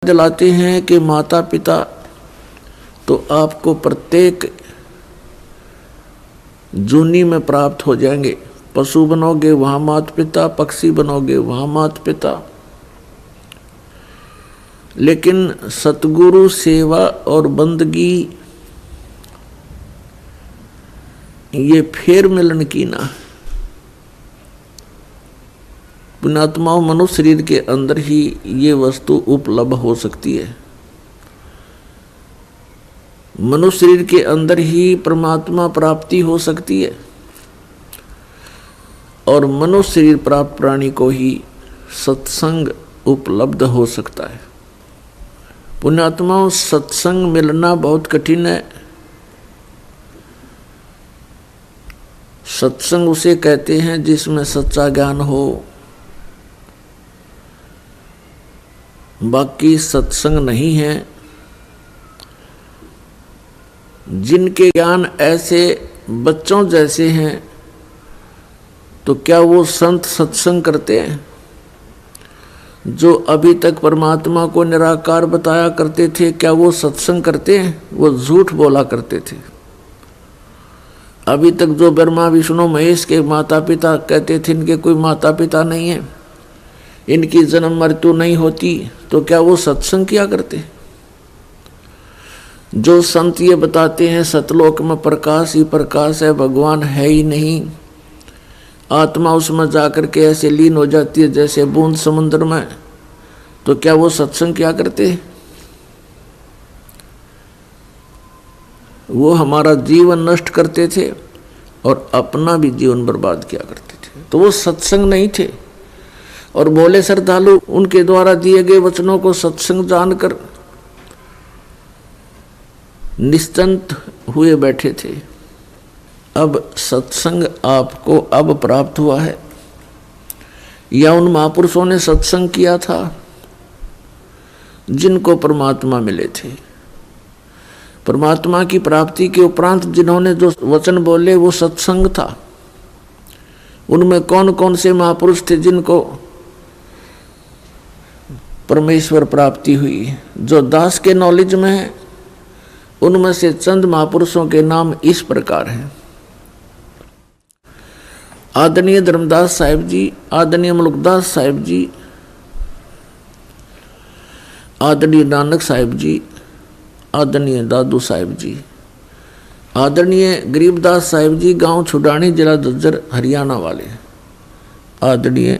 दिलाते हैं कि माता पिता तो आपको प्रत्येक जूनी में प्राप्त हो जाएंगे। पशु बनोगे वहां माता पिता, पक्षी बनोगे वहां माता पिता, लेकिन सतगुरु सेवा और बंदगी ये फेर मिलन की ना। पुण्यात्माओं, मनुष्य शरीर के अंदर ही ये वस्तु उपलब्ध हो सकती है। मनुष्य शरीर के अंदर ही परमात्मा प्राप्ति हो सकती है और मनुष्य शरीर प्राप्त प्राणी को ही सत्संग उपलब्ध हो सकता है। पुण्यात्माओं, सत्संग मिलना बहुत कठिन है। सत्संग उसे कहते हैं जिसमें सच्चा ज्ञान हो। बाकी सत्संग नहीं है। जिनके ज्ञान ऐसे बच्चों जैसे हैं तो क्या वो संत सत्संग करते हैं? जो अभी तक परमात्मा को निराकार बताया करते थे, क्या वो सत्संग करते हैं? वो झूठ बोला करते थे। अभी तक जो ब्रह्मा विष्णु महेश के माता पिता कहते थे इनके कोई माता पिता नहीं है, इनकी जन्म मृत्यु नहीं होती, तो क्या वो सत्संग किया करते? जो संत ये बताते हैं सतलोक में प्रकाश ही प्रकाश है, भगवान है ही नहीं, आत्मा उसमें जाकर के ऐसे लीन हो जाती है जैसे बूंद समुद्र में, तो क्या वो सत्संग किया करते? वो हमारा जीवन नष्ट करते थे और अपना भी जीवन बर्बाद किया करते थे, तो वो सत्संग नहीं थे। और बोले श्रद्धालु उनके द्वारा दिए गए वचनों को सत्संग जानकर निश्चिंत हुए बैठे थे। अब सत्संग आपको अब प्राप्त हुआ है या उन महापुरुषों ने सत्संग किया था जिनको परमात्मा मिले थे? परमात्मा की प्राप्ति के उपरांत जिन्होंने जो वचन बोले वो सत्संग था। उनमें कौन कौन से महापुरुष थे जिनको परमेश्वर प्राप्ति हुई? जो दास के नॉलेज में है उनमें से चंद महापुरुषों के नाम इस प्रकार हैं। आदरणीय धर्मदास साहिब जी, आदरणीय मुलुकदास साहिब जी, आदरणीय नानक साहिब जी, आदरणीय दादू साहिब जी, आदरणीय गरीबदास साहिब जी, गांव छुडानी, जिला झज्जर, हरियाणा वाले, आदरणीय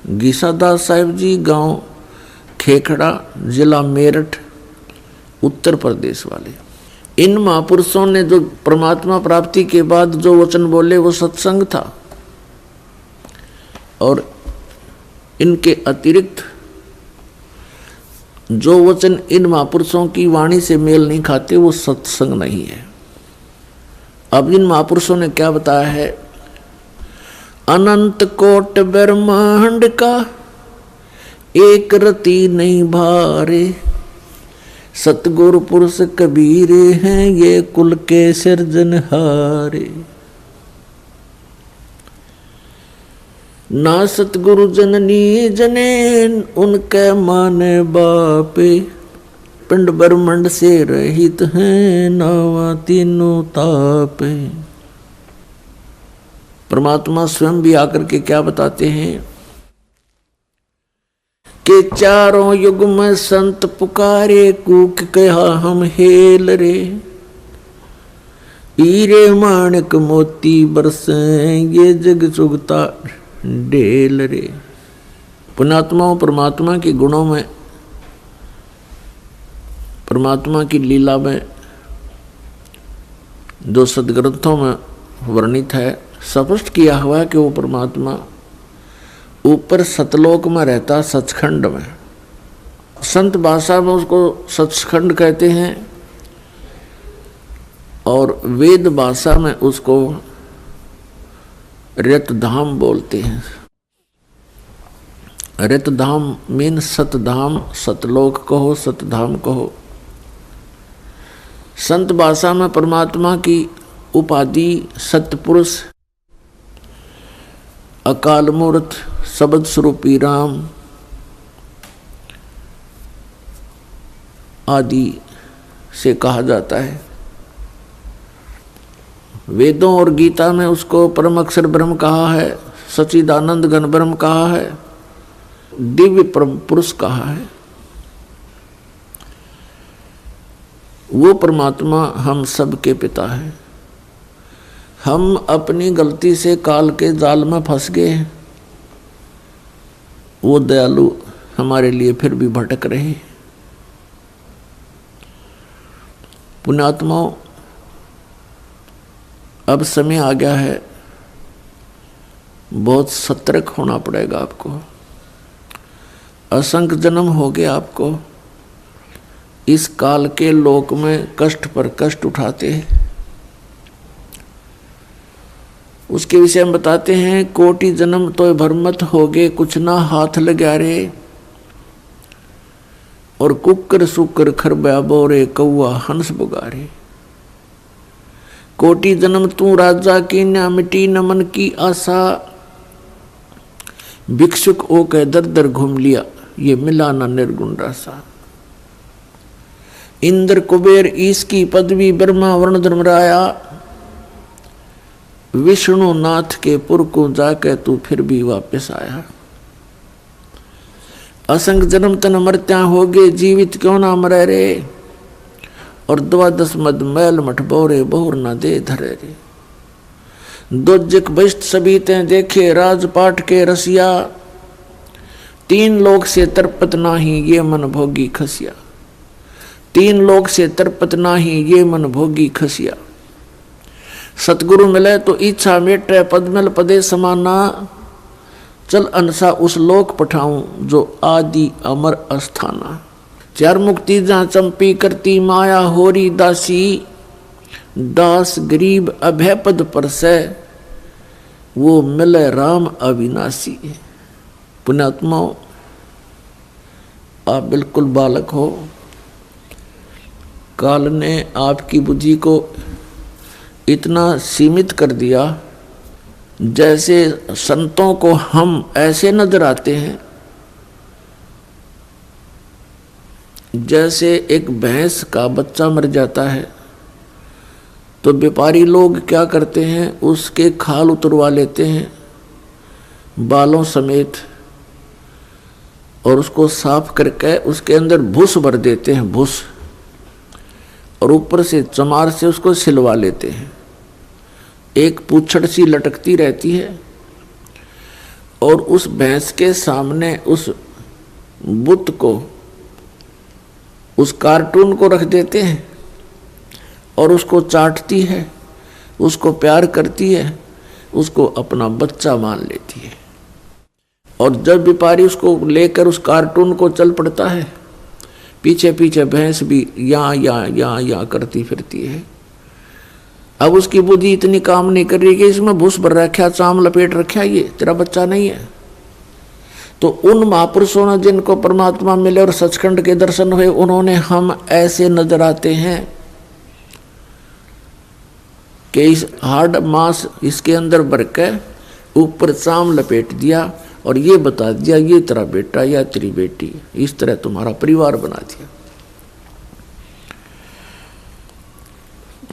गीसादास साहिब जी, गांव खेखड़ा, जिला मेरठ, उत्तर प्रदेश वाले। इन महापुरुषों ने जो परमात्मा प्राप्ति के बाद जो वचन बोले वो सत्संग था, और इनके अतिरिक्त जो वचन इन महापुरुषों की वाणी से मेल नहीं खाते वो सत्संग नहीं है। अब इन महापुरुषों ने क्या बताया है? अनंत कोट ब्रह्मांड का एक रति नहीं भारे, सतगुरु पुरुष कबीर हैं ये कुल के सिरजनहारे। ना सतगुरु जननी जने उनके माने बापे, पिंड ब्रह्मंड से रहित हैं नावा तीनों तापे। परमात्मा स्वयं भी आकर के क्या बताते हैं कि चारों युग में संत पुकारे, कूक कहा हम हेल रे, हीरे माणिक मोती बरसे ये जग चुगता डेल रे। पुण्यात्माओं, परमात्मा के गुणों में, परमात्मा की लीला में जो सदग्रंथों में वर्णित है, स्पष्ट किया हुआ है कि वो परमात्मा ऊपर सतलोक में रहता, सचखंड में। संत भाषा में उसको सचखंड कहते हैं और वेद भाषा में उसको रतधाम बोलते हैं। रतधाम मीन सतधाम, सतलोक कहो, सतधाम कहो। संत भाषा में परमात्मा की उपाधि सतपुरुष, अकाल मूर्त, शब्द स्वरूपी राम, आदि से कहा जाता है। वेदों और गीता में उसको परम अक्षर ब्रह्म कहा है, सच्चिदानंद घन ब्रह्म कहा है, दिव्य परम पुरुष कहा है। वो परमात्मा हम सब के पिता है। हम अपनी गलती से काल के जाल में फंस गए हैं। वो दयालु हमारे लिए फिर भी भटक रहे। पुण्यात्माओं, अब समय आ गया है, बहुत सतर्क होना पड़ेगा आपको। असंख्य जन्म हो गए आपको इस काल के लोक में कष्ट पर कष्ट उठाते हैं। उसके विषय में बताते हैं, कोटि जन्म तो भरमत हो गए, कुछ ना हाथ लगा रे। और कुकर सुकर खरबा बोरे, कौआ हंस बुगारे। कोटि जन्म तू राजा की, न मिटी न मन की आशा। भिक्षुक ओ के दर दर घूम लिया, ये मिला ना निर्गुण रासा। इंद्र कुबेर ईश की पदवी, ब्रह्मा वर्ण धर्मराया। विष्णु नाथ के पुर को जाके तू फिर भी वापस आया। असंग जन्म तन मरत्या हो गए, जीवित क्यों ना मरे रे। और 12 मद मैल मठ बोरे, बहुर ना दे धरे रे। दोजक बहिष्ट सभी ते देखे, राजपाट के रसिया। 3 लोक से तरपत नाही, ये मन भोगी खसिया। 3 लोक से तरपत नाही, ये मन भोगी खसिया। सतगुरु मिले तो इच्छा मेटे, पद्मल पदे समाना। चल अनसा उस लोक पठाऊं, जो आदि अमर अस्थाना। 4 मुक्ति जहाँ चंपी करती, माया होरी दासी। दास गरीब अभय पद पर से, वो मिले राम अविनाशी। पुण्यात्माओं, आप बिल्कुल बालक हो। काल ने आपकी बुद्धि को इतना सीमित कर दिया, जैसे संतों को हम ऐसे नजर आते हैं जैसे एक भैंस का बच्चा मर जाता है तो व्यापारी लोग क्या करते हैं, उसके खाल उतरवा लेते हैं बालों समेत, और उसको साफ करके उसके अंदर भूस भर देते हैं, भूस, और ऊपर से चमार से उसको सिलवा लेते हैं। एक पूंछड़ सी लटकती रहती है, और उस भैंस के सामने उस बुत को, उस कार्टून को रख देते हैं, और उसको चाटती है, उसको प्यार करती है, उसको अपना बच्चा मान लेती है। और जब व्यापारी उसको लेकर उस कार्टून को चल पड़ता है, पीछे पीछे भैंस भी या करती फिरती है। अब उसकी बुद्धि इतनी काम नहीं कर रही कि इसमें भूस भर रखा, चाम लपेट रखा, ये तेरा बच्चा नहीं है। तो उन महापुरुषों ने जिनको परमात्मा मिले और सचखंड के दर्शन हुए, उन्होंने हम ऐसे नजर आते हैं कि इस हार्ड मांस इसके अंदर भर के ऊपर चाम लपेट दिया और ये बता दिया, ये तेरा बेटा या तेरी बेटी, इस तरह तुम्हारा परिवार बना दिया।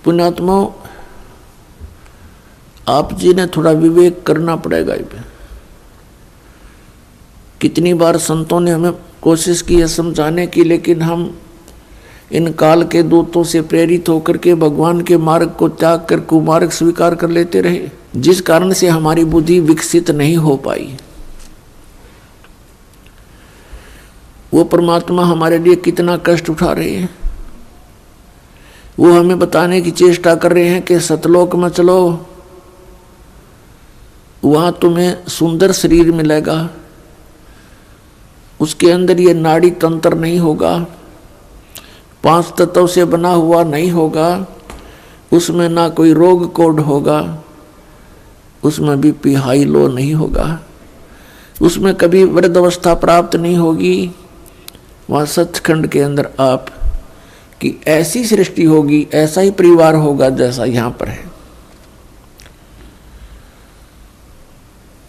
पुण्यात्माओं, आप जी ने थोड़ा विवेक करना पड़ेगा। कितनी बार संतों ने हमें कोशिश की है समझाने की, लेकिन हम इन काल के दूतों से प्रेरित होकर के भगवान के मार्ग को त्याग कर कुमार्ग स्वीकार कर लेते रहे, जिस कारण से हमारी बुद्धि विकसित नहीं हो पाई। वो परमात्मा हमारे लिए कितना कष्ट उठा रहे हैं। वो हमें बताने की चेष्टा कर रहे हैं कि सतलोक में चलो, वहां तुम्हें सुंदर शरीर मिलेगा, उसके अंदर ये नाड़ी तंत्र नहीं होगा, 5 तत्वों से बना हुआ नहीं होगा, उसमें ना कोई रोग कोड होगा, उसमें बीपी हाई लो नहीं होगा, उसमें कभी वृद्ध अवस्था प्राप्त नहीं होगी। वहाँ सचखंड के अंदर आप की ऐसी सृष्टि होगी, ऐसा ही परिवार होगा जैसा यहाँ पर है,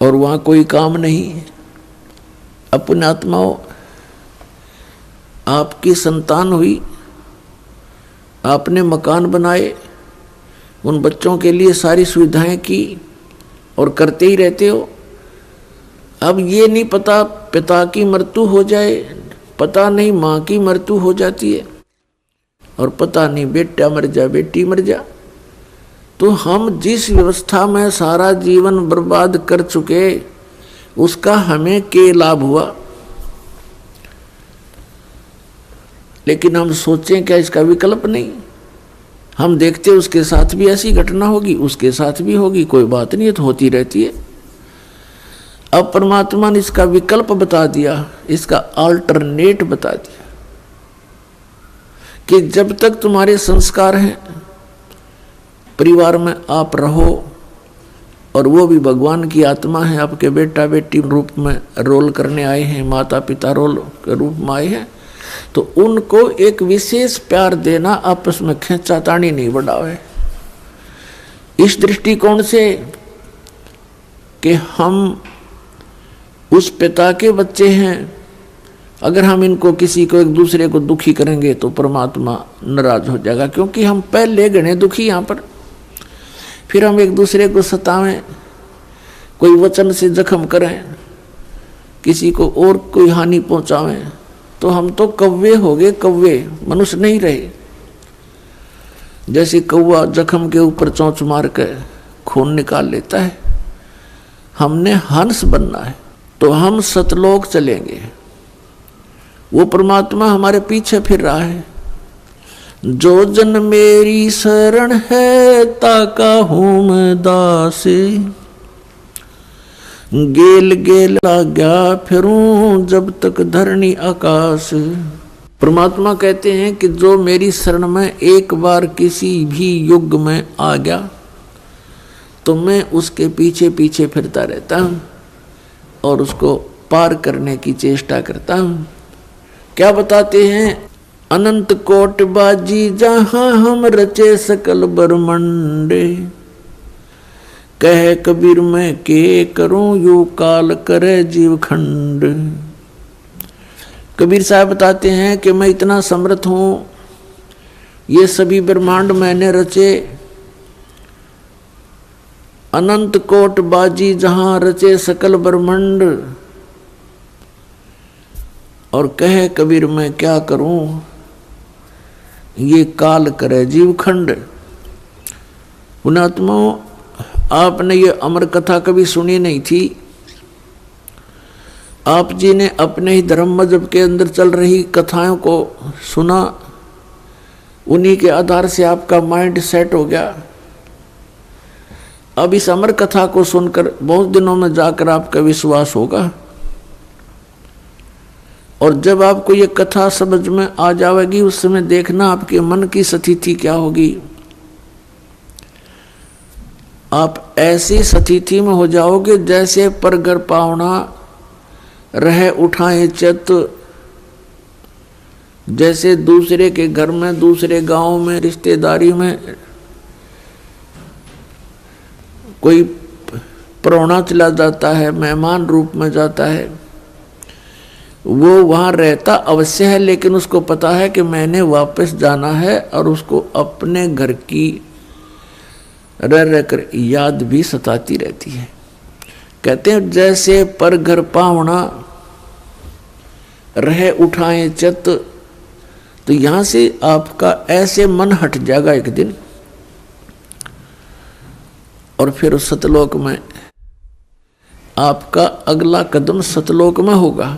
और वहाँ कोई काम नहीं। अपने आत्माओं, आपकी संतान हुई, आपने मकान बनाए, उन बच्चों के लिए सारी सुविधाएं की और करते ही रहते हो। अब ये नहीं पता पिता की मृत्यु हो जाए, पता नहीं माँ की मृत्यु हो जाती है, और पता नहीं बेटा मर जा बेटी मर जा। तो हम जिस व्यवस्था में सारा जीवन बर्बाद कर चुके, उसका हमें क्या लाभ हुआ? लेकिन हम सोचें क्या इसका विकल्प नहीं? हम देखते उसके साथ भी ऐसी घटना होगी, उसके साथ भी होगी, कोई बात नहीं है, तो होती रहती है। अब परमात्मा ने इसका विकल्प बता दिया, इसका अल्टरनेट बता दिया कि जब तक तुम्हारे संस्कार हैं, परिवार में आप रहो, और वो भी भगवान की आत्मा है, आपके बेटा बेटी रूप में रोल करने आए हैं, माता पिता रोल के रूप में आए हैं, तो उनको एक विशेष प्यार देना, आपस में खींचातानी नहीं बढ़ावे। इस दृष्टिकोण से कि हम उस पिता के बच्चे हैं, अगर हम इनको किसी को एक दूसरे को दुखी करेंगे तो परमात्मा नाराज हो जाएगा, क्योंकि हम पहले गणे दुखी यहाँ पर। फिर हम एक दूसरे को सतावें, कोई वचन से जख्म करें, किसी को और कोई हानि पहुंचावें, तो हम तो कौवे हो गए, कौवे, मनुष्य नहीं रहे। जैसे कौवा जख्म के ऊपर चोंच मार के खून निकाल लेता है, हमने हंस बनना है, तो हम सतलोक चलेंगे। वो परमात्मा हमारे पीछे फिर रहा है। जो जन मेरी शरण है, ताका हूं मैं दासे, गेल गेल लाग्या फिरूं जब तक धरनी आकाश। परमात्मा कहते हैं कि जो मेरी शरण में एक बार किसी भी युग में आ गया, तो मैं उसके पीछे पीछे फिरता रहता हूं और उसको पार करने की चेष्टा करता हूं। क्या बताते हैं? अनंत कोट बाजी जहां हम रचे सकल ब्रह्मंडे, कह कबीर मैं के करूं यू काल करे जीव खंड। कबीर साहब बताते हैं कि मैं इतना समर्थ हूं, ये सभी ब्रह्मांड मैंने रचे, अनंत कोट बाजी जहां रचे सकल ब्रह्मांड, और कहे कबीर मैं क्या करूं ये काल करे जीव खंड। पुणात्माओं, आपने ये अमर कथा कभी सुनी नहीं थी। आप जी ने अपने ही धर्म मजहब के अंदर चल रही कथाओं को सुना, उन्हीं के आधार से आपका माइंड सेट हो गया। अब इस अमर कथा को सुनकर बहुत दिनों में जाकर आपका विश्वास होगा, और जब आपको ये कथा समझ में आ जाएगी, उस समय देखना आपके मन की स्थिति क्या होगी। आप ऐसी स्थिति में हो जाओगे जैसे परगर पावना रह उठाए चित, जैसे दूसरे के घर में, दूसरे गांव में, रिश्तेदारी में कोई परौना चला जाता है, मेहमान रूप में जाता है, वो वहाँ रहता अवश्य है, लेकिन उसको पता है कि मैंने वापस जाना है, और उसको अपने घर की रह रहकर याद भी सताती रहती है। कहते हैं जैसे पर घर पावना रह उठाए चित, तो यहाँ से आपका ऐसे मन हट जाएगा एक दिन, और फिर सतलोक में आपका अगला कदम सतलोक में होगा।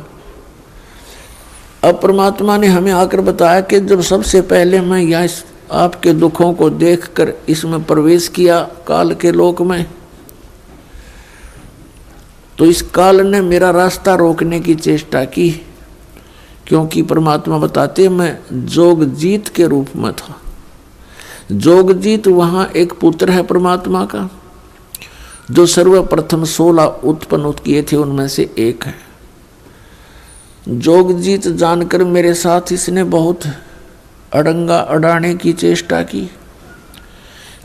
अब परमात्मा ने हमें आकर बताया कि जब सबसे पहले मैं यहाँ आपके दुखों को देखकर इसमें प्रवेश किया काल के लोक में, तो इस काल ने मेरा रास्ता रोकने की चेष्टा की, क्योंकि परमात्मा बताते मैं जोगजीत के रूप में था। जोगजीत वहाँ एक पुत्र है परमात्मा का, जो सर्वप्रथम 16 उत्पन्न किए थे उनमें से एक है। जोगजीत जानकर मेरे साथ इसने बहुत अड़ंगा अड़ाने की चेष्टा की,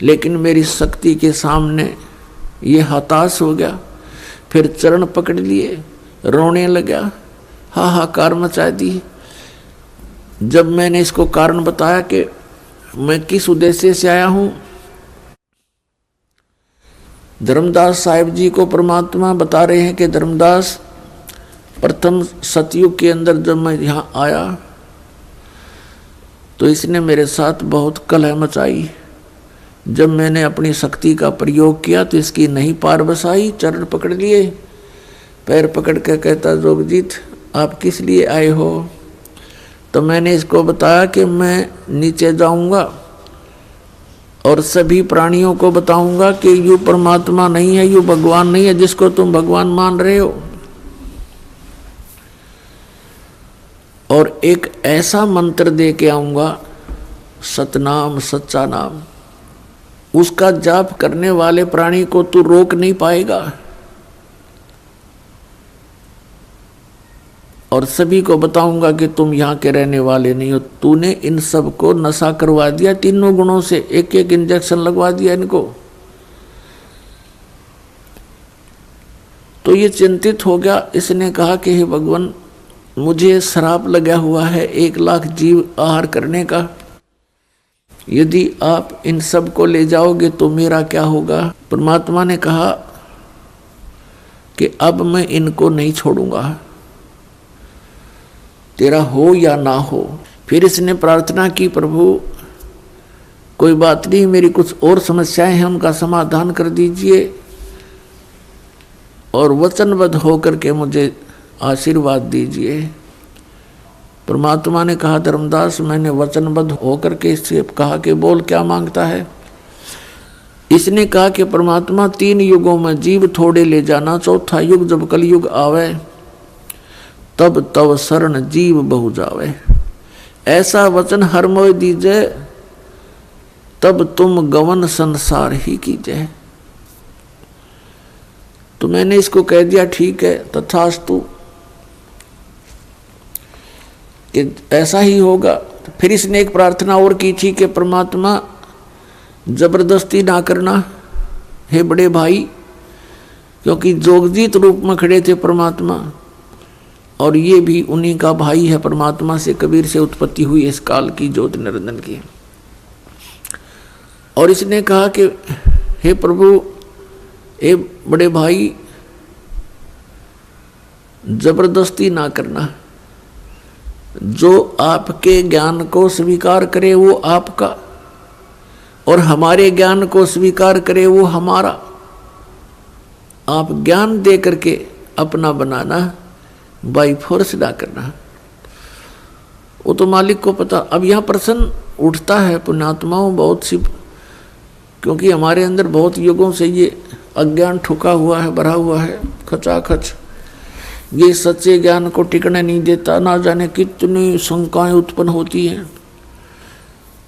लेकिन मेरी शक्ति के सामने ये हताश हो गया। फिर चरण पकड़ लिए, रोने लगा, हाहाकार मचा दी। जब मैंने इसको कारण बताया कि मैं किस उद्देश्य से आया हूँ। धर्मदास साहिब जी को परमात्मा बता रहे हैं कि धर्मदास, प्रथम सतयुग के अंदर जब मैं यहाँ आया तो इसने मेरे साथ बहुत कलह मचाई। जब मैंने अपनी शक्ति का प्रयोग किया तो इसकी नहीं पार बसाई। चरण पकड़ लिए, पैर पकड़ के कहता, जोगजीत आप किस लिए आए हो। तो मैंने इसको बताया कि मैं नीचे जाऊंगा और सभी प्राणियों को बताऊंगा कि यू परमात्मा नहीं है, यू भगवान नहीं है जिसको तुम भगवान मान रहे हो। और एक ऐसा मंत्र दे के आऊंगा, सतनाम, सच्चा नाम, उसका जाप करने वाले प्राणी को तू रोक नहीं पाएगा। और सभी को बताऊंगा कि तुम यहाँ के रहने वाले नहीं हो, तूने इन सब को नशा करवा दिया, तीनों गुणों से एक एक इंजेक्शन लगवा दिया इनको। तो ये चिंतित हो गया। इसने कहा कि हे भगवान, मुझे श्राप लगा हुआ है 1 लाख जीव आहार करने का। यदि आप इन सब को ले जाओगे तो मेरा क्या होगा। परमात्मा ने कहा कि अब मैं इनको नहीं छोड़ूंगा, तेरा हो या ना हो। फिर इसने प्रार्थना की, प्रभु कोई बात नहीं, मेरी कुछ और समस्याएं हैं, उनका समाधान कर दीजिए और वचनबद्ध होकर के मुझे आशीर्वाद दीजिए। परमात्मा ने कहा, धर्मदास मैंने वचनबद्ध होकर के इससे कहा कि बोल क्या मांगता है। इसने कहा कि परमात्मा 3 युगों में जीव थोड़े ले जाना, चौथा युग जब कलयुग आवे तब तव शरण जीव बहु जावे। ऐसा वचन हर मोय दीजे, तब तुम गवन संसार ही कीजिए। तो मैंने इसको कह दिया ठीक है, तथास्तु, कि ऐसा ही होगा। फिर इसने एक प्रार्थना और की थी कि परमात्मा जबरदस्ती ना करना हे बड़े भाई, क्योंकि जोगजीत रूप में खड़े थे परमात्मा और ये भी उन्हीं का भाई है। परमात्मा से, कबीर से उत्पत्ति हुई इस काल की ज्योति निरंजन की। और इसने कहा कि हे प्रभु, ए बड़े भाई, जबरदस्ती ना करना, जो आपके ज्ञान को स्वीकार करे वो आपका और हमारे ज्ञान को स्वीकार करे वो हमारा। आप ज्ञान दे करके अपना बनाना, बाई फोर्स ना करना। वो तो मालिक को पता। अब यहाँ प्रश्न उठता है पुण्यात्माओं बहुत सी, क्योंकि हमारे अंदर बहुत युगों से ये अज्ञान ठुका हुआ है, भरा हुआ है खचाखच। ये सच्चे ज्ञान को टिकने नहीं देता। ना जाने कितनी शंकाएं उत्पन्न होती हैं।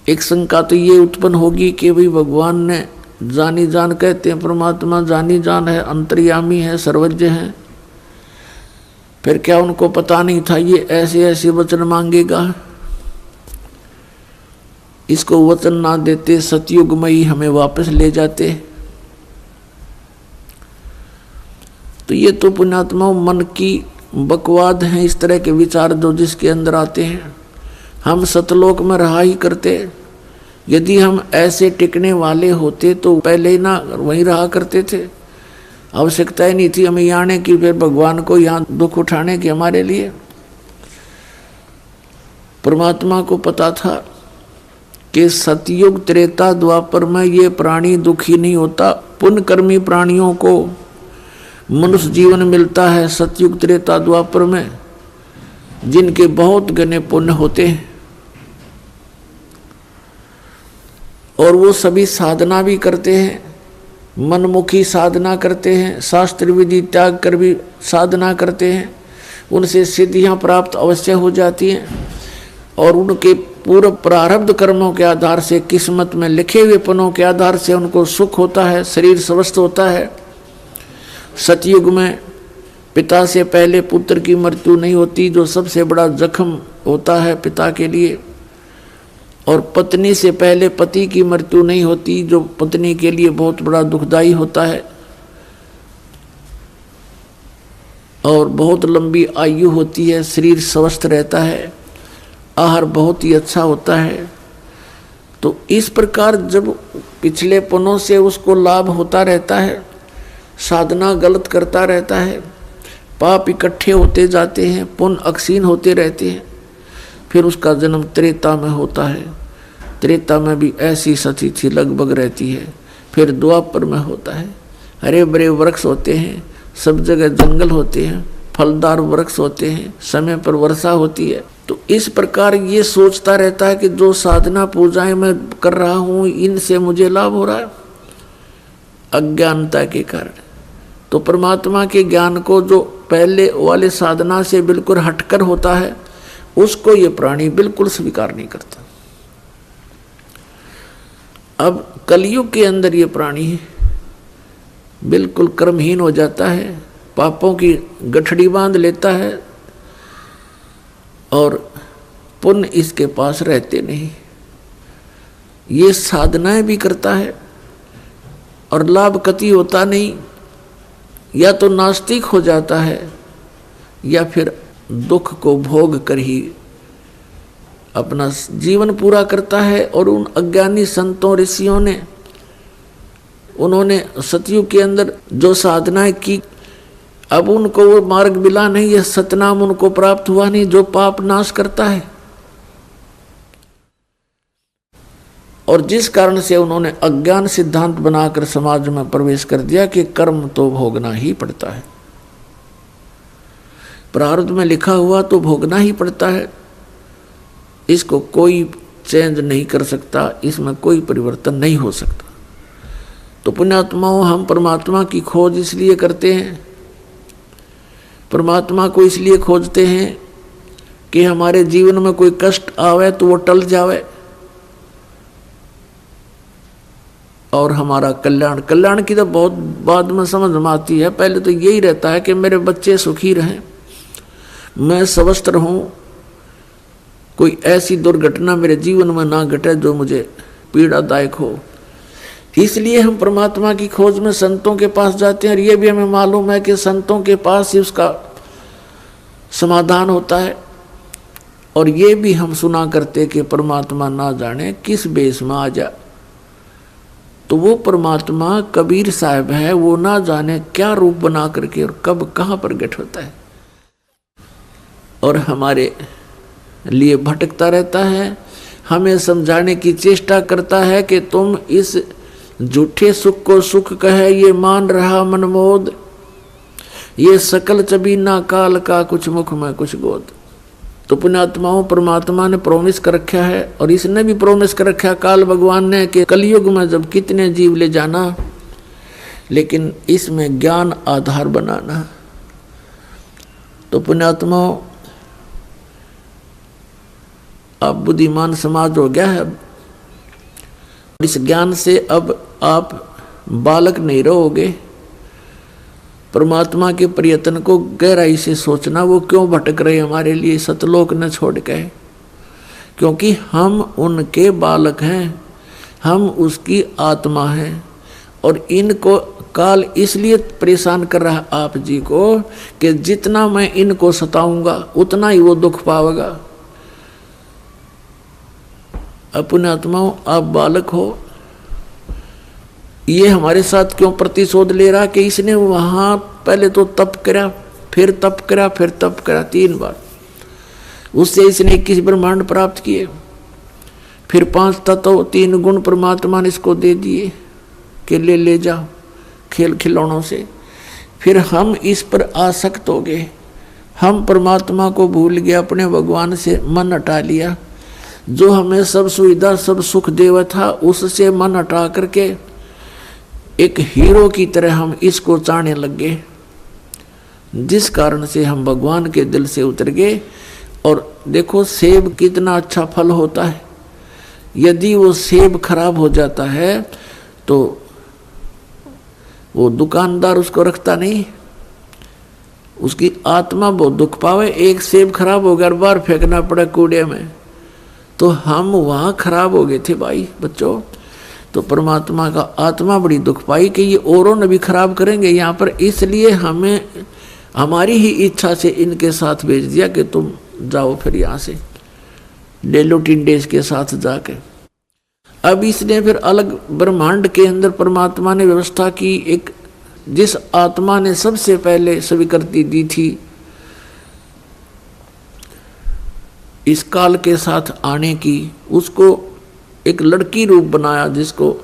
एक शंका तो ये उत्पन्न होगी कि भाई भगवान ने जानी जान, कहते हैं परमात्मा जानी जान है, अंतर्यामी है, सर्वज्ञ है, फिर क्या उनको पता नहीं था ये ऐसे ऐसे वचन मांगेगा। इसको वचन ना देते सतयुग में ही हमें वापस ले जाते। तो ये तो पुण्यात्मा मन की बकवाद हैं, इस तरह के विचार जो जिसके अंदर आते हैं। हम सतलोक में रहा ही करते। यदि हम ऐसे टिकने वाले होते तो पहले ही ना वहीं रहा करते थे। आवश्यकता ही नहीं थी हमें यहाँ आने की, फिर भगवान को यहाँ दुख उठाने की हमारे लिए। परमात्मा को पता था कि सतयुग त्रेता द्वापर में ये प्राणी दुखी नहीं होता। पुण्यकर्मी प्राणियों को मनुष्य जीवन मिलता है सतयुग त्रेता द्वापर में, जिनके बहुत घने पुण्य होते हैं और वो सभी साधना भी करते हैं, मनमुखी साधना करते हैं, शास्त्र विधि त्याग कर भी साधना करते हैं। उनसे सिद्धियां प्राप्त अवश्य हो जाती हैं और उनके पूर्व प्रारब्ध कर्मों के आधार से, किस्मत में लिखे हुए पनों के आधार से उनको सुख होता है, शरीर स्वस्थ होता है। सतयुग में पिता से पहले पुत्र की मृत्यु नहीं होती, जो सबसे बड़ा जख्म होता है पिता के लिए। और पत्नी से पहले पति की मृत्यु नहीं होती, जो पत्नी के लिए बहुत बड़ा दुखदाई होता है। और बहुत लंबी आयु होती है, शरीर स्वस्थ रहता है, आहार बहुत ही अच्छा होता है। तो इस प्रकार जब पिछले पुनों से उसको लाभ होता रहता है, साधना गलत करता रहता है, पाप इकट्ठे होते जाते हैं, पुण्य अक्षीण होते रहते हैं, फिर उसका जन्म त्रेता में होता है। त्रेता में भी ऐसी सती थी लगभग रहती है। फिर द्वापर में होता है, हरे भरे वृक्ष होते हैं, सब जगह जंगल होते हैं, फलदार वृक्ष होते हैं, समय पर वर्षा होती है। तो इस प्रकार ये सोचता रहता है कि जो साधना पूजाएं मैं कर रहा हूँ इनसे मुझे लाभ हो रहा है, अज्ञानता के कारण। तो परमात्मा के ज्ञान को जो पहले वाले साधना से बिल्कुल हटकर होता है उसको ये प्राणी बिल्कुल स्वीकार नहीं करता। अब कलयुग के अंदर ये प्राणी बिल्कुल कर्महीन हो जाता है, पापों की गठड़ी बांध लेता है और पुण्य इसके पास रहते नहीं। ये साधनाएं भी करता है और लाभ कति होता नहीं, या तो नास्तिक हो जाता है या फिर दुख को भोग कर ही अपना जीवन पूरा करता है। और उन अज्ञानी संतों ऋषियों ने, उन्होंने सतयुग के अंदर जो साधनाएं की, अब उनको वो मार्ग मिला नहीं, यह सतनाम उनको प्राप्त हुआ नहीं जो पाप नाश करता है। और जिस कारण से उन्होंने अज्ञान सिद्धांत बनाकर समाज में प्रवेश कर दिया कि कर्म तो भोगना ही पड़ता है, प्रारब्ध में लिखा हुआ तो भोगना ही पड़ता है, इसको कोई चेंज नहीं कर सकता, इसमें कोई परिवर्तन नहीं हो सकता। तो पुण्यात्माओं, हम परमात्मा की खोज इसलिए करते हैं, परमात्मा को इसलिए खोजते हैं कि हमारे जीवन में कोई कष्ट आवे तो वो टल जावे और हमारा कल्याण। कल्याण की तो बहुत बाद में समझ में आती है, पहले तो यही रहता है कि मेरे बच्चे सुखी रहें, मैं स्वस्थ रहूं, कोई ऐसी दुर्घटना मेरे जीवन में ना घटे जो मुझे पीड़ादायक हो। इसलिए हम परमात्मा की खोज में संतों के पास जाते हैं और ये भी हमें मालूम है कि संतों के पास ही उसका समाधान होता है। और ये भी हम सुना करते कि परमात्मा ना जाने किस बेस में आ जा, तो वो परमात्मा कबीर साहब है, वो ना जाने क्या रूप बना करके और कब कहाँ प्रकट होता है और हमारे लिए भटकता रहता है, हमें समझाने की चेष्टा करता है कि तुम इस झूठे सुख को सुख कहे ये मान रहा मनमोद, ये सकल चबीना काल का कुछ मुख में कुछ गोद। तो पुण्यात्माओं, परमात्मा ने प्रोमिस कर रखा है और इसने भी प्रोमिस कर रखा है काल भगवान ने कि कलयुग में जब कितने जीव ले जाना, लेकिन इसमें ज्ञान आधार बनाना। तो पुण्यात्माओं, अब बुद्धिमान समाज हो गया है, इस ज्ञान से अब आप बालक नहीं रहोगे। परमात्मा के प्रयत्न को गहराई से सोचना, वो क्यों भटक रहे हमारे लिए सतलोक न छोड़ के, क्योंकि हम उनके बालक हैं, हम उसकी आत्मा हैं। और इनको काल इसलिए परेशान कर रहा आप जी को कि जितना मैं इनको सताऊंगा उतना ही वो दुख पावेगा। अपने आत्माओं, आप बालक हो, ये हमारे साथ क्यों प्रतिशोध ले रहा कि इसने वहां पहले तो तप करा, फिर तप करा, फिर तप करा, 3 बार, उससे इसने 21 ब्रह्मांड प्राप्त किए, फिर 5 तत्व 3 गुण परमात्मा ने इसको दे दिए कि ले जाओ खेल खिलौनों से। फिर हम इस पर आसक्त हो गए, हम परमात्मा को भूल गए, अपने भगवान से मन हटा लिया, जो हमें सब सुविधा सब सुख देवा था उससे मन हटा करके एक हीरो की तरह हम इसको चाहने लग गए, जिस कारण से हम भगवान के दिल से उतर गए। और देखो सेब कितना अच्छा फल होता है, यदि वो सेब खराब हो जाता है तो वो दुकानदार उसको रखता नहीं, उसकी आत्मा बहुत दुख पावे। एक सेब खराब हो गया, बार फेंकना पड़ा कूड़े में, तो हम वहाँ खराब हो गए थे भाई बच्चों। तो परमात्मा का आत्मा बड़ी दुख पाई कि ये औरों ने भी खराब करेंगे यहाँ पर, इसलिए हमें हमारी ही इच्छा से इनके साथ भेज दिया कि तुम जाओ फिर यहाँ से डेलो टिंडेस के साथ जाके। अब इसने फिर अलग ब्रह्मांड के अंदर परमात्मा ने व्यवस्था की, एक जिस आत्मा ने सबसे पहले स्वीकृति दी थी इस काल के साथ आने की, उसको एक लड़की रूप बनाया जिसको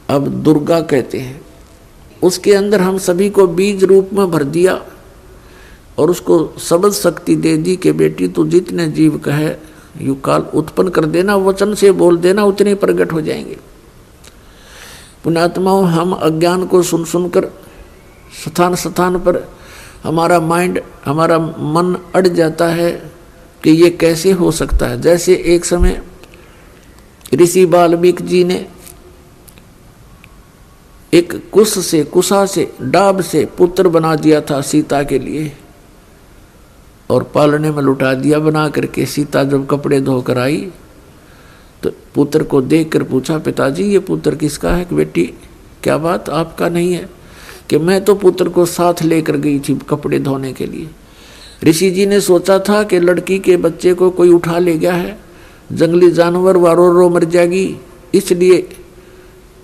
अब दुर्गा कहते हैं। उसके अंदर हम सभी को बीज रूप में भर दिया और उसको शब्द शक्ति दे दी कि बेटी तू जितने जीव कहे यू काल उत्पन्न कर देना, वचन से बोल देना, उतने प्रकट हो जाएंगे। पुण्यात्माओं, हम अज्ञान को सुन सुनकर स्थान स्थान पर हमारा माइंड, हमारा मन अड़ जाता है कि ये कैसे हो सकता है। जैसे एक समय ऋषि वाल्मीकि जी ने एक कुशा से डाब से पुत्र बना दिया था सीता के लिए और पालने में लुटा दिया बना करके। सीता जब कपड़े धोकर आई तो पुत्र को देखकर पूछा, पिताजी ये पुत्र किसका है? कि बेटी क्या बात, आपका नहीं है? कि मैं तो पुत्र को साथ लेकर गई थी कपड़े धोने के लिए। ऋषि जी ने सोचा था कि लड़की के बच्चे को कोई उठा ले गया है, जंगली जानवर रो मर जाएगी, इसलिए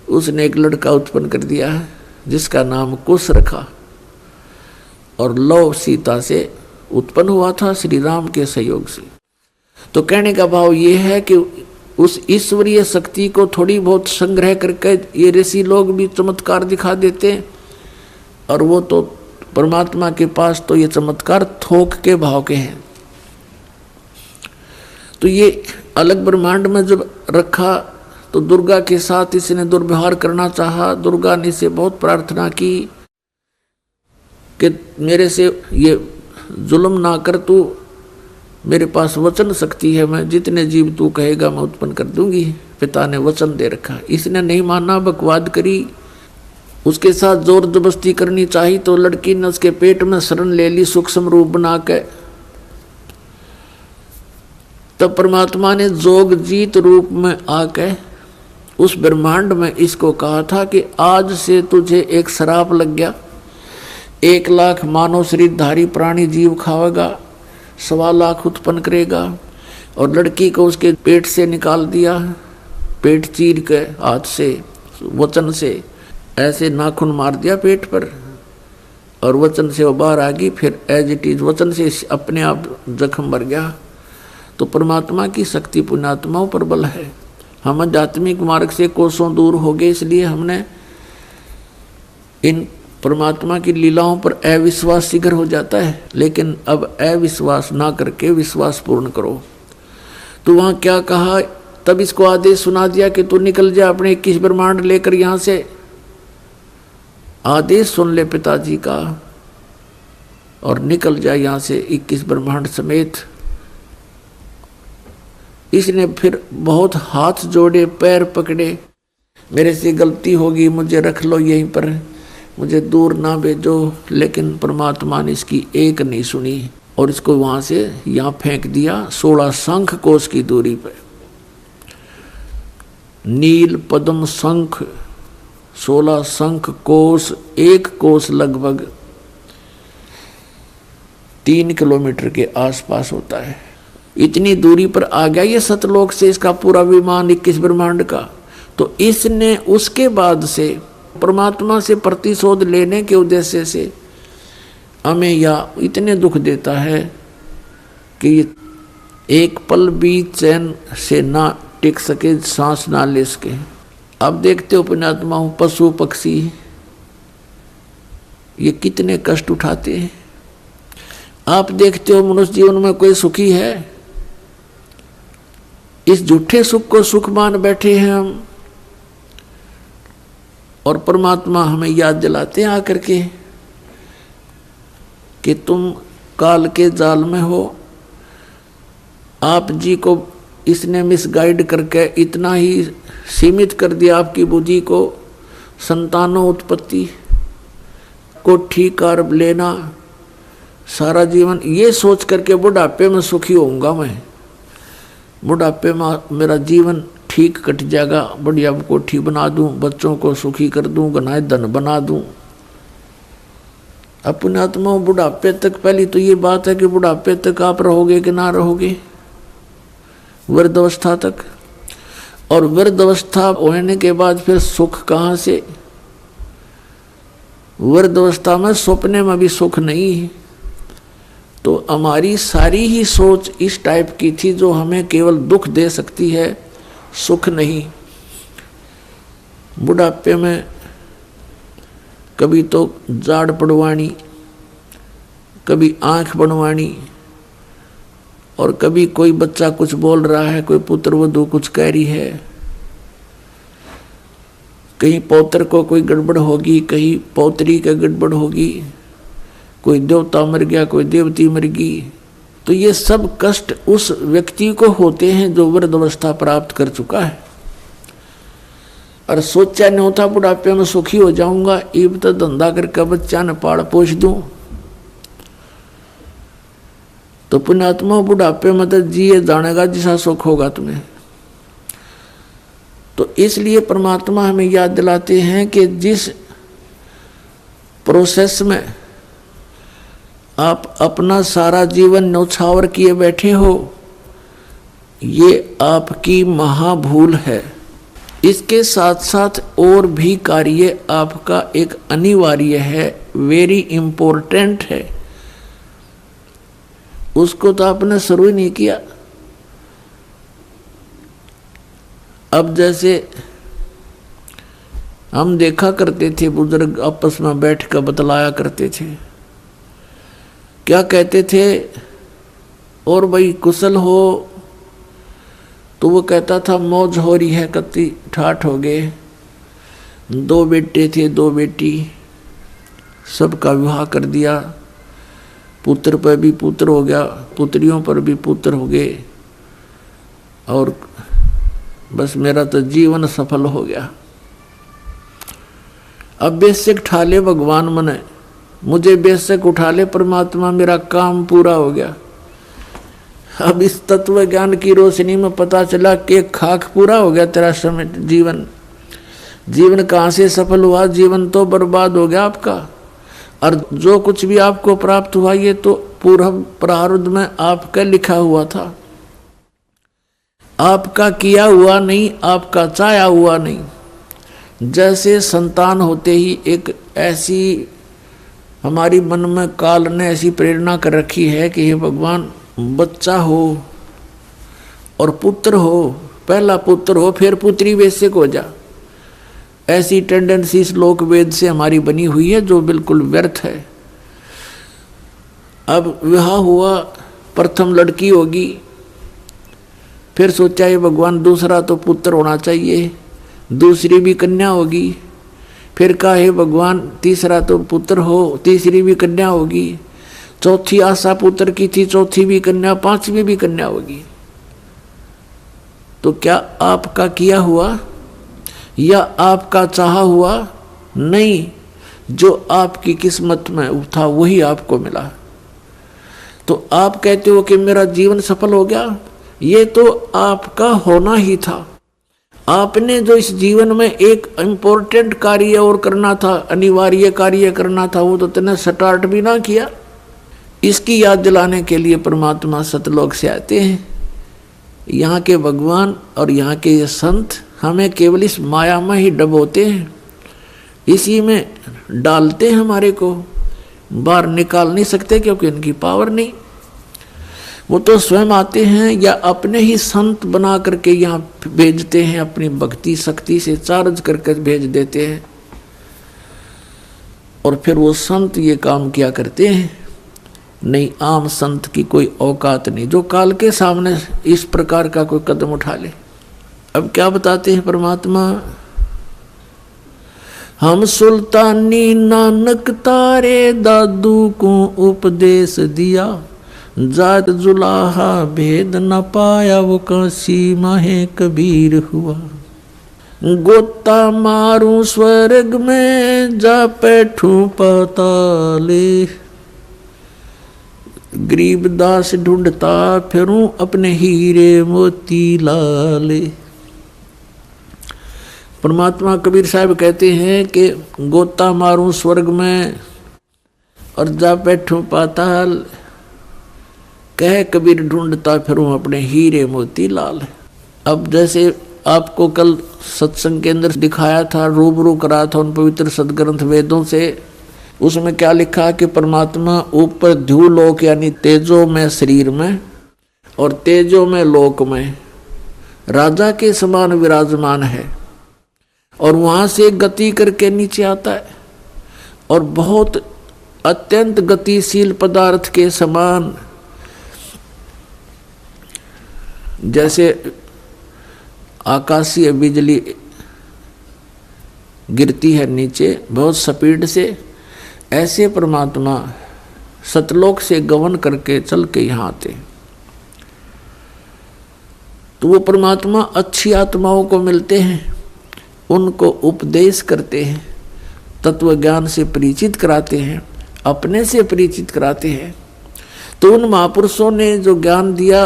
उसने एक लड़का उत्पन्न कर दिया है जिसका नाम कुश रखा और लव सीता से उत्पन्न हुआ था श्री राम के सहयोग से। तो कहने का भाव ये है कि उस ईश्वरीय शक्ति को थोड़ी बहुत संग्रह करके ये ऋषि लोग भी चमत्कार दिखा देते हैं, और वो तो परमात्मा के पास तो ये चमत्कार थोक के भाव के हैं। तो ये अलग ब्रह्मांड में जब रखा तो दुर्गा के साथ इसने दुर्व्यवहार करना चाहा। दुर्गा ने इसे बहुत प्रार्थना की कि मेरे से ये जुल्म ना कर, तू मेरे पास वचन शक्ति है, मैं जितने जीव तू कहेगा मैं उत्पन्न कर दूंगी। पिता ने वचन दे रखा, इसने नहीं माना, बकवाद करी, उसके साथ जोर जबरदस्ती करनी चाहिए तो लड़की ने उसके पेट में शरण ले ली सूक्ष्म रूप बना के। तब परमात्मा ने जोग जीत रूप में आके उस ब्रह्मांड में इसको कहा था कि आज से तुझे एक श्राप लग गया, 1 लाख मानव शरीरधारी प्राणी जीव खावेगा, 1.25 लाख उत्पन्न करेगा। और लड़की को उसके पेट से निकाल दिया, पेट चीर के हाथ से वचन से ऐसे नाखून मार दिया पेट पर और वचन से वो बाहर आ गई। फिर एज इट इज वचन से अपने आप जख्म भर गया। तो परमात्मा की शक्ति पुण्यात्माओं पर बल है। हम आध्यात्मिक मार्ग से कोसों दूर हो गए, इसलिए हमने इन परमात्मा की लीलाओं पर अविश्वास शीघ्र हो जाता है। लेकिन अब अविश्वास ना करके विश्वास पूर्ण करो। तो वहाँ क्या कहा, तब इसको आदेश सुना दिया कि तू निकल जा अपने 21 ब्रह्मांड लेकर यहाँ से। आदेश सुन ले पिताजी का और निकल जा यहाँ से 21 ब्रह्मांड समेत। इसने फिर बहुत हाथ जोड़े, पैर पकड़े, मेरे से गलती होगी, मुझे रख लो यहीं पर, मुझे दूर ना भेजो। लेकिन परमात्मा ने इसकी एक नहीं सुनी और इसको वहाँ से यहाँ फेंक दिया 16 शंख कोश की दूरी पर। नील पद्म शंख 16 शंख कोश, 1 कोश लगभग 3 किलोमीटर के आसपास होता है। इतनी दूरी पर आ गया ये सतलोक से इसका पूरा विमान 21 ब्रह्मांड का। तो इसने उसके बाद से परमात्मा से प्रतिशोध लेने के उद्देश्य से हमें या इतने दुख देता है कि एक पल भी चैन से ना टिक सके, सांस ना ले सके। अब देखते हो पुण्यात्माओं, पशु पक्षी ये कितने कष्ट उठाते हैं। आप देखते हो मनुष्य जीवन में कोई सुखी है? इस झूठे सुख को सुख मान बैठे हैं हम, और परमात्मा हमें याद दिलाते हैं आकर के कि तुम काल के जाल में हो। आप जी को इसने मिसगाइड करके इतना ही सीमित कर दिया आपकी बुद्धि को, संतानों उत्पत्ति, कोठी कार लेना, सारा जीवन ये सोच करके बुढ़ापे में सुखी होऊंगा मैं, बुढ़ापे में मेरा जीवन ठीक कट जाएगा, बढ़िया कोठी बना दूं, बच्चों को सुखी कर दूं, गनाए धन बना दूं। अपने आत्मा बुढ़ापे तक, पहली तो ये बात है कि बुढ़ापे तक आप रहोगे कि ना रहोगे, वृद्धावस्था तक। और वृद्ध अवस्था होने के बाद फिर सुख कहाँ से? वृद्ध अवस्था में सपने में भी सुख नहीं है। तो हमारी सारी ही सोच इस टाइप की थी जो हमें केवल दुख दे सकती है, सुख नहीं। बुढ़ापे में कभी तो जाड़ पड़वानी, कभी आंख बनवानी, और कभी कोई बच्चा कुछ बोल रहा है, कोई पुत्र वधू कुछ कह रही है, कहीं पौत्र को कोई गड़बड़ होगी, कहीं पौत्री का गड़बड़ होगी, कोई देवता मर गया, कोई देवती मर गई। तो ये सब कष्ट उस व्यक्ति को होते हैं जो वृद्ध अवस्था प्राप्त कर चुका है। और सोचा नहीं होता बुढ़ापे में सुखी हो जाऊंगा, इब तो धंधा करके बच्चा ने पाल पोष दूं। तो पुण्यात्मा बुढ़ापे में तो जिए जानेगा जिसा सुख होगा तुम्हें। तो इसलिए परमात्मा हमें याद दिलाते हैं कि जिस प्रोसेस में आप अपना सारा जीवन न्यौछावर किए बैठे हो, ये आपकी महाभूल है। इसके साथ साथ और भी कार्य आपका एक अनिवार्य है, वेरी इंपॉर्टेंट है। उसको तो आपने शुरू ही नहीं किया। अब जैसे हम देखा करते थे, बुजुर्ग आपस में बैठ कर बतलाया करते थे, क्या कहते थे, और भाई कुशल हो? तो वो कहता था मौज हो रही है, कत्ती ठाठ हो गए, 2 बेटे थे 2 बेटी, सबका विवाह कर दिया, पुत्र पर भी पुत्र हो गया, पुत्रियों पर भी पुत्र हो गए, और बस मेरा तो जीवन सफल हो गया। अब बेशक उठा ले भगवान मने, मुझे बेशक उठा ले परमात्मा, मेरा काम पूरा हो गया। अब इस तत्व ज्ञान की रोशनी में पता चला कि खाक पूरा हो गया तेरा समय, जीवन कहाँ से सफल हुआ? जीवन तो बर्बाद हो गया आपका। और जो कुछ भी आपको प्राप्त हुआ ये तो पूर्व प्रारब्ध में आपका लिखा हुआ था, आपका किया हुआ नहीं, आपका चाहा हुआ नहीं। जैसे संतान होते ही एक ऐसी हमारी मन में काल ने ऐसी प्रेरणा कर रखी है कि हे भगवान बच्चा हो और पुत्र हो, पहला पुत्र हो फिर पुत्री वैश्यक हो जा। ऐसी टेंडेंसी श्लोक वेद से हमारी बनी हुई है जो बिल्कुल व्यर्थ है। अब विवाह हुआ, प्रथम लड़की होगी, फिर सोचा ये भगवान दूसरा तो पुत्र होना चाहिए, दूसरी भी कन्या होगी, फिर कहा हे भगवान तीसरा तो पुत्र हो, तीसरी भी कन्या होगी, चौथी आशा पुत्र की थी, चौथी भी कन्या, पांचवी भी कन्या होगी। तो क्या आपका किया हुआ या आपका चाहा हुआ? नहीं, जो आपकी किस्मत में था वही आपको मिला। तो आप कहते हो कि मेरा जीवन सफल हो गया, ये तो आपका होना ही था। आपने जो इस जीवन में एक इम्पोर्टेंट कार्य और करना था, अनिवार्य कार्य करना था, वो तो तुमने स्टार्ट भी ना किया। इसकी याद दिलाने के लिए परमात्मा सतलोक से आते हैं। यहाँ के भगवान और यहाँ के ये संत हमें केवल इस माया में ही डबोते हैं, इसी में डालते हैं, हमारे को बाहर निकाल नहीं सकते क्योंकि इनकी पावर नहीं। वो तो स्वयं आते हैं या अपने ही संत बना करके यहाँ भेजते हैं, अपनी भक्ति शक्ति से चार्ज करके भेज देते हैं, और फिर वो संत ये काम किया करते हैं। नहीं, आम संत की कोई औकात नहीं जो काल के सामने इस प्रकार का कोई कदम उठा ले। अब क्या बताते हैं परमात्मा, हम सुल्तानी नानक तारे दादू को उपदेश दिया, जात जुलाहा भेद न पाया वो काशी माहे कबीर हुआ। गोता मारू स्वर्ग में जा बैठूं पाताले, गरीबदास ढूंढता फिरूं अपने हीरे मोती लाले। परमात्मा कबीर साहब कहते हैं कि गोता मारूं स्वर्ग में और जा बैठूं पाताल, कह कबीर ढूंढता फिरूं अपने हीरे मोती लाल। अब जैसे आपको कल सत्संग के अंदर दिखाया था, रूबरू करा था उन पवित्र सदग्रंथ वेदों से। उसमें क्या लिखा कि परमात्मा ऊपर ध्युलोक यानी तेजो में शरीर में और तेजो में लोक में राजा के समान विराजमान है, और वहां से गति करके नीचे आता है और बहुत अत्यंत गतिशील पदार्थ के समान, जैसे आकाशीय बिजली गिरती है नीचे बहुत स्पीड से, ऐसे परमात्मा सतलोक से गमन करके चल के यहाँ आते। तो वो परमात्मा अच्छी आत्माओं को मिलते हैं, उनको उपदेश करते हैं, तत्व ज्ञान से परिचित कराते हैं, अपने से परिचित कराते हैं। तो उन महापुरुषों ने जो ज्ञान दिया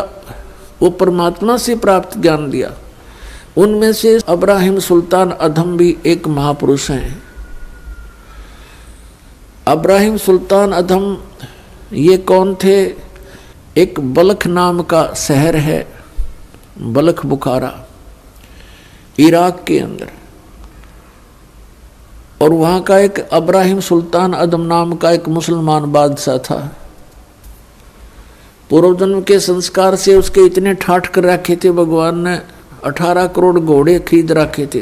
वो परमात्मा से प्राप्त ज्ञान दिया। उनमें से अब्राहिम सुल्तान अधम भी एक महापुरुष हैं। अब्राहिम सुल्तान अधम ये कौन थे? एक बल्ख नाम का शहर है, बल्ख बुखारा, इराक के अंदर, और वहाँ का एक अब्राहिम सुल्तान अदम नाम का एक मुसलमान बादशाह था। पूर्व जन्म के संस्कार से उसके इतने ठाठ कर रखे थे, भगवान ने 18 करोड़ घोड़े खरीद रखे थे।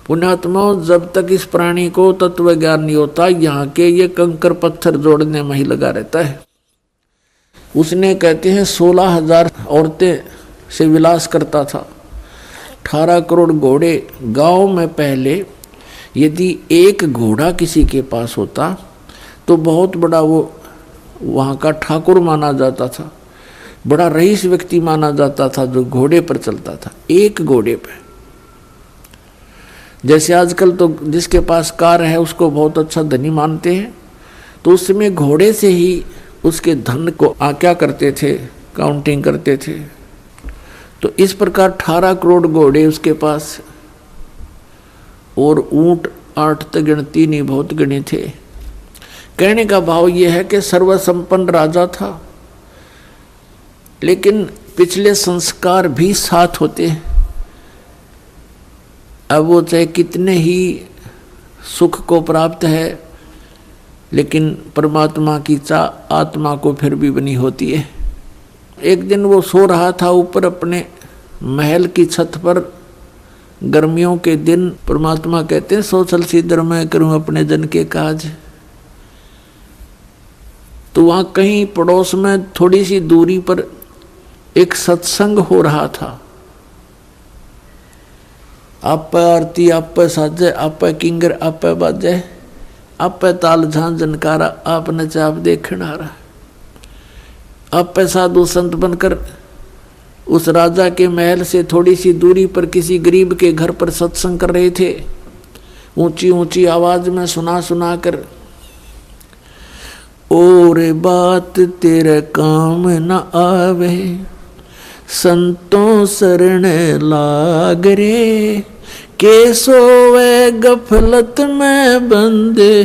पुण्यात्माओं, जब तक इस प्राणी को तत्व ज्ञान नहीं होता, यहाँ के ये कंकर पत्थर जोड़ने में ही लगा रहता है। उसने कहते हैं 16,000 औरतें से विलास करता था, 18 करोड़ घोड़े। गांव में पहले यदि एक घोड़ा किसी के पास होता तो बहुत बड़ा वो वहाँ का ठाकुर माना जाता था, बड़ा रईस व्यक्ति माना जाता था जो घोड़े पर चलता था, एक घोड़े पे। जैसे आजकल तो जिसके पास कार है उसको बहुत अच्छा धनी मानते हैं, तो उस समय घोड़े से ही उसके धन को क्या करते थे, काउंटिंग करते थे। तो इस प्रकार 18 करोड़ घोड़े उसके पास, और ऊंट 8 तक गिनती नहीं, बहुत गिने थे। कहने का भाव यह है कि सर्वसंपन्न राजा था, लेकिन पिछले संस्कार भी साथ होते हैं। अब वो चाहे कितने ही सुख को प्राप्त है, लेकिन परमात्मा की चाह आत्मा को फिर भी बनी होती है। एक दिन वो सो रहा था ऊपर अपने महल की छत पर, गर्मियों के दिन। परमात्मा कहते हैं सोचल सिद्धर मैं करूं अपने जन के काज। तो वहां कहीं पड़ोस में थोड़ी सी दूरी पर एक सत्संग हो रहा था। आप आरती, आप साजे, आप किंगर, आप बाजे, आप ताल झां जनकारा, आप नचाप देखण आ रहा। आप साधु संत बनकर उस राजा के महल से थोड़ी सी दूरी पर किसी गरीब के घर पर सत्संग कर रहे थे, ऊंची ऊंची आवाज में सुना सुना कर। और बात तेरे काम न आवे, संतों शरण लाग रे, के सोवे गफलत में बंदे,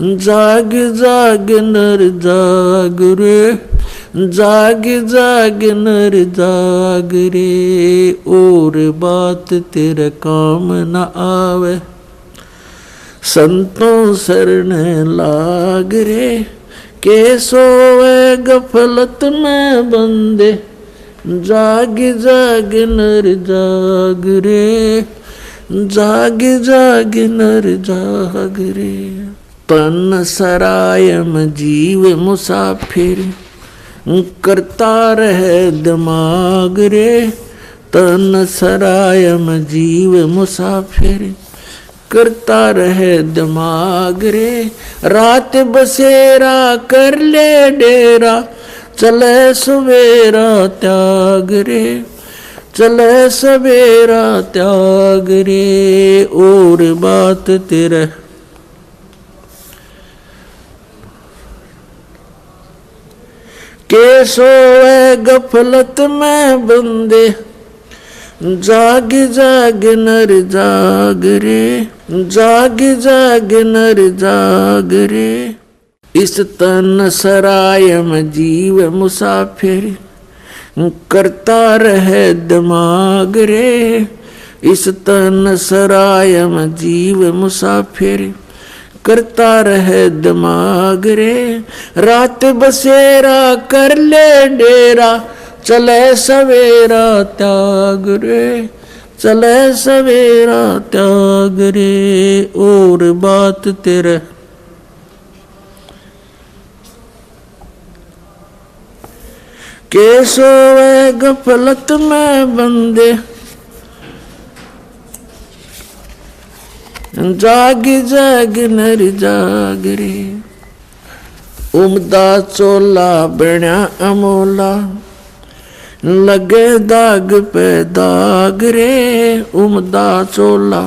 जाग जाग नर जाग रे, जाग जाग नर जाग रे। और बात तेरे काम न आवे, संतों शरण लाग रे, के सोवे गफलत में बंदे, जाग जाग नर जाग रे, जाग जाग नर जाग रे। तन सरायम जीव मुसाफिर, करता रहे दिमाग रे। तन सरायम जीव मुसाफिर, करता रहे दिमाग रे। रात बसेरा कर ले डेरा, चले सवेरा त्याग रे, चले सवेरा त्याग रे। और बात तेरे के सोए गफलत में बंदे, जाग जाग नर जाग रे, जाग जाग नर जाग रे। इस तन सरायम जीव मुसाफिर, करता रहे दिमाग रे। इस तन सराय में जीव मुसाफिर करता रहे दिमाग रे। रात बसेरा कर ले डेरा चले सवेरा त्याग रे, चले सवेरा त्याग रे। और बात तेरे के सोए गफलत में बंदे जाग जाग नर जाग रे। उमदा चोला बण्या अमोला लगे दाग पे दाग रे। उमदा चोला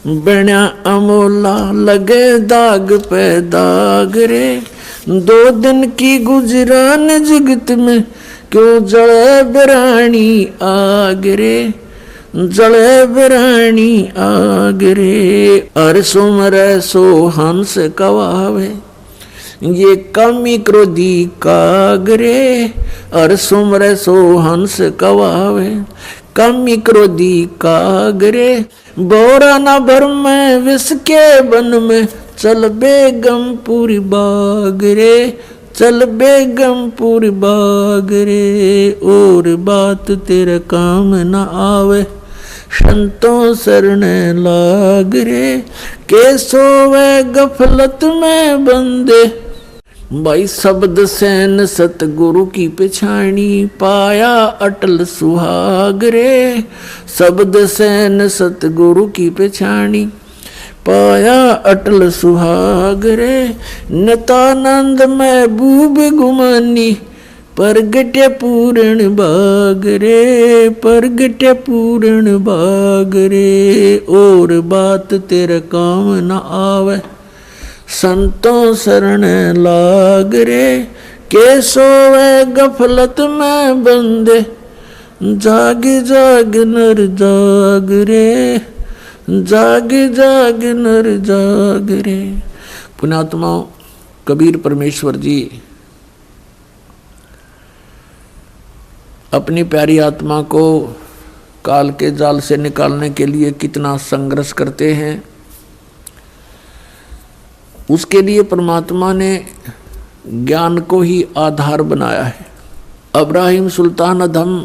बण्या अमोला लगे दाग पे दाग रे। 2 दिन की गुजरान जगत में क्यों जले बिरानी आग रे, जले बिरानी आग रे। अर सुमरे सो हंस कवावे ये कमी क्रोधी कागरे। अर सुमरे सो हंस कवावे कमी क्रोधी कागरे। बोरा न भर में विष के बन में चल बेगमपुरी बाग रे, चल बेगमपुरी बाग रे। और बात तेरे काम न आवे संतों शरण लाग रे। के सोवे गफलत में बंदे भाई शब्द सैन सतगुरु की पिछाणी पाया अटल सुहाग रे। शब्द सैन सतगुरु की पिछाणी पाया अटल सुहाग रे। नतानंद महबूब गुमानी परगटे पूर्ण बाग रे, परगटे पूर्ण बाग रे। और बात तेरे काम न आवे संतों शरण लाग रे। के सोवे गफलत में बंदे जाग जाग नर जाग रे, जाग जाग नर जाग रे। पुण्यात्मा कबीर परमेश्वर जी अपनी प्यारी आत्मा को काल के जाल से निकालने के लिए कितना संघर्ष करते हैं। उसके लिए परमात्मा ने ज्ञान को ही आधार बनाया है। अब्राहिम सुल्तान अधम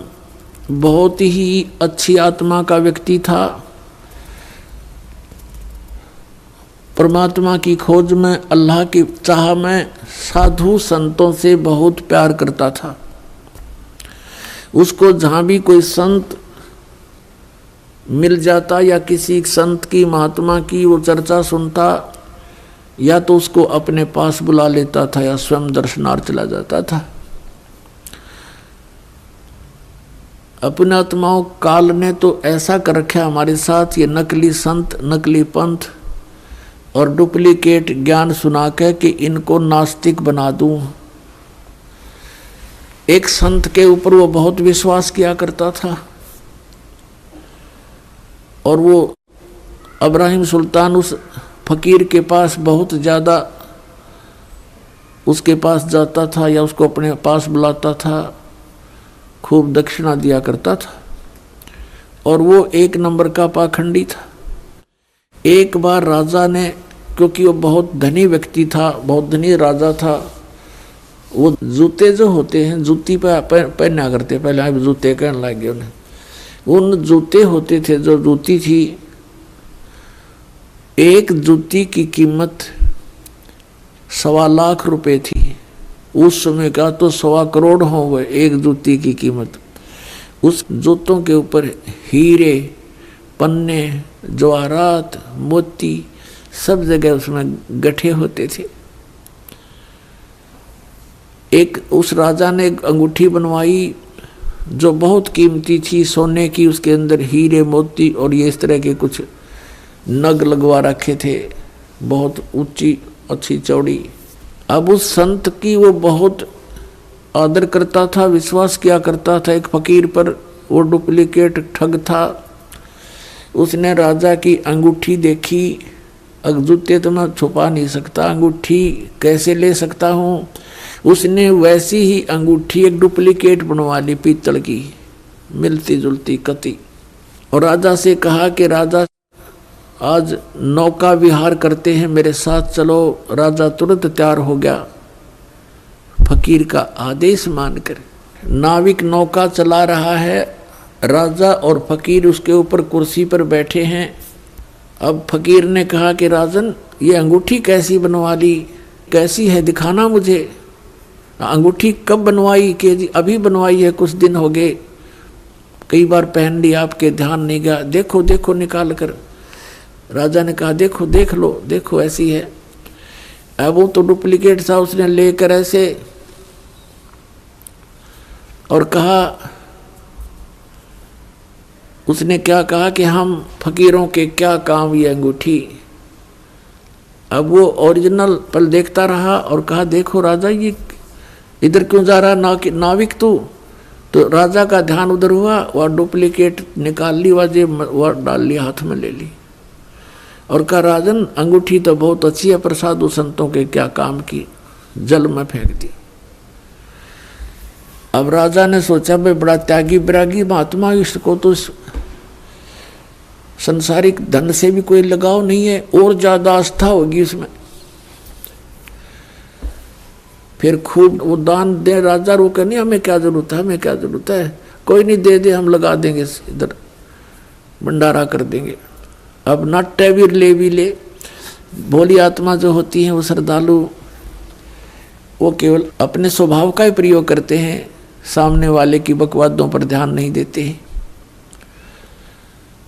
बहुत ही अच्छी आत्मा का व्यक्ति था। परमात्मा की खोज में, अल्लाह की चाह में साधु संतों से बहुत प्यार करता था। उसको जहाँ भी कोई संत मिल जाता या किसी संत की महात्मा की वो चर्चा सुनता, या तो उसको अपने पास बुला लेता था या स्वयं दर्शनार्थ चला जाता था। अपने आत्माओं काल ने तो ऐसा कर रखा हमारे साथ, ये नकली संत, नकली पंथ और डुप्लीकेट ज्ञान सुना के कि इनको नास्तिक बना दूं। एक संत के ऊपर वो बहुत विश्वास किया करता था और वो अब्राहिम सुल्तान उस फकीर के पास बहुत ज़्यादा उसके पास जाता था या उसको अपने पास बुलाता था, खूब दक्षिणा दिया करता था। और वो 1 नंबर का पाखंडी था। एक बार राजा ने, क्योंकि वो बहुत धनी व्यक्ति था, बहुत धनी राजा था, वो जूते जो होते हैं जूती पे पहना करते, पहले आप जूते कहने लग गए उन्हें। उन जूते होते थे, जो जूती थी, एक जूती की कीमत 1.25 लाख रुपए थी। उस समय का तो 1.25 करोड़ हो गए एक जूती की कीमत। उस जूतों के ऊपर हीरे, पन्ने, जवाहरात, मोती सब जगह उसमें गठे होते थे। एक उस राजा ने एक अंगूठी बनवाई जो बहुत कीमती थी, सोने की, उसके अंदर हीरे, मोती और ये इस तरह के कुछ नग लगवा रखे थे, बहुत ऊंची, अच्छी, चौड़ी। अब उस संत की वो बहुत आदर करता था, विश्वास किया करता था एक फकीर पर। वो डुप्लीकेट ठग था। उसने राजा की अंगूठी देखी। जूते तो मैं छुपा नहीं सकता, अंगूठी कैसे ले सकता हूँ। उसने वैसी ही अंगूठी एक डुप्लीकेट बनवा ली, पीतल की, मिलती जुलती कती। और राजा से कहा कि राजा आज नौका विहार करते हैं, मेरे साथ चलो। राजा तुरंत तैयार हो गया फकीर का आदेश मानकर। नाविक नौका चला रहा है, राजा और फकीर उसके ऊपर कुर्सी पर बैठे हैं। अब फकीर ने कहा कि राजन, ये अंगूठी कैसी बनवा ली, कैसी है, दिखाना मुझे। अंगूठी कब बनवाई? कि जी अभी बनवाई है, कुछ दिन हो गए, कई बार पहन ली, आपके ध्यान नहीं गया, देखो देखो निकाल कर। राजा ने कहा देखो देख लो, देखो ऐसी है। अब वो तो डुप्लीकेट था, उसने लेकर ऐसे और कहा, उसने क्या कहा कि हम फकीरों के क्या काम ये अंगूठी। अब वो ओरिजिनल पल देखता रहा और कहा देखो राजा, ये इधर क्यों जा रहा नाविक तू? तो राजा का ध्यान उधर हुआ, वह डुप्लीकेट निकाल ली, वह डाल ली, हाथ में ले ली और कहा राजन, अंगूठी तो बहुत अच्छी है पर साधु संतों के क्या काम की, जल में फेंक दी। अब राजा ने सोचा भाई बड़ा त्यागी विरागी महात्मा, इसको तो संसारिक धन से भी कोई लगाव नहीं है, और ज्यादा आस्था होगी इसमें। फिर खूब वो दान दे राजा, रो कर नहीं हमें क्या जरूरत है, हमें क्या जरूरत है, कोई नहीं दे दे, हम लगा देंगे, इधर भंडारा कर देंगे। अब नाट्य भी ले भोली आत्मा जो होती है वो श्रद्धालु, वो केवल अपने स्वभाव का ही प्रयोग करते हैं, सामने वाले की बकवादों पर ध्यान नहीं देते हैं।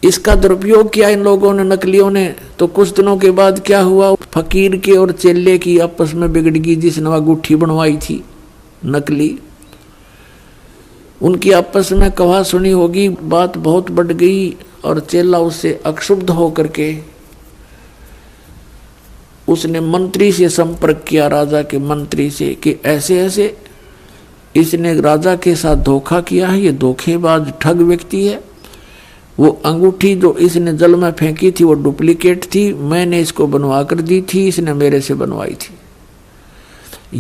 इसका दुरुपयोग किया इन लोगों ने, नकलियों ने। तो कुछ दिनों के बाद क्या हुआ, फकीर के और चेले की आपस में बिगड़ गई, जिसने अंगूठी बनवाई थी नकली, उनकी आपस में कहा सुनी होगी, बात बहुत बढ़ गई और चेला उससे अक्षुब्ध होकर के उसने मंत्री से संपर्क किया, राजा के मंत्री से, कि ऐसे ऐसे इसने राजा के साथ धोखा किया है, ये धोखेबाज ठग व्यक्ति है। वो अंगूठी जो इसने जल में फेंकी थी वो डुप्लीकेट थी, मैंने इसको बनवा कर दी थी, इसने मेरे से बनवाई थी।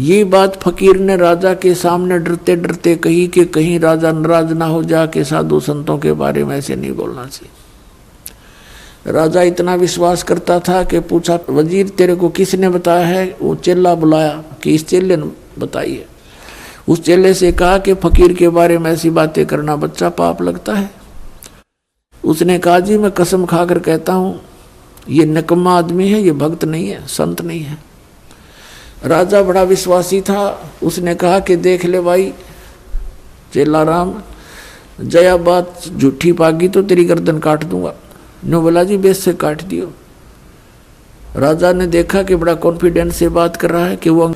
ये बात फकीर ने राजा के सामने डरते डरते कही कि कहीं राजा नाराज ना हो जा के साधु संतों के बारे में ऐसे नहीं बोलना चाहिए। राजा इतना विश्वास करता था कि पूछा, वजीर तेरे को किसने बताया है? वो चेला बुलाया कि इस चेले ने बताई है। उस चेले से कहा कि फकीर के बारे में ऐसी बातें करना बच्चा पाप लगता है। उसने कहा जी मैं कसम खाकर कहता हूँ ये निकम्मा आदमी है, ये भक्त नहीं है, संत नहीं है। राजा बड़ा विश्वासी था, उसने कहा कि देख ले भाई चेला राम, जया बात झूठी पागी तो तेरी गर्दन काट दूंगा। नो बोला जी बेस से काट दियो। राजा ने देखा कि बड़ा कॉन्फिडेंस से बात कर रहा है कि वो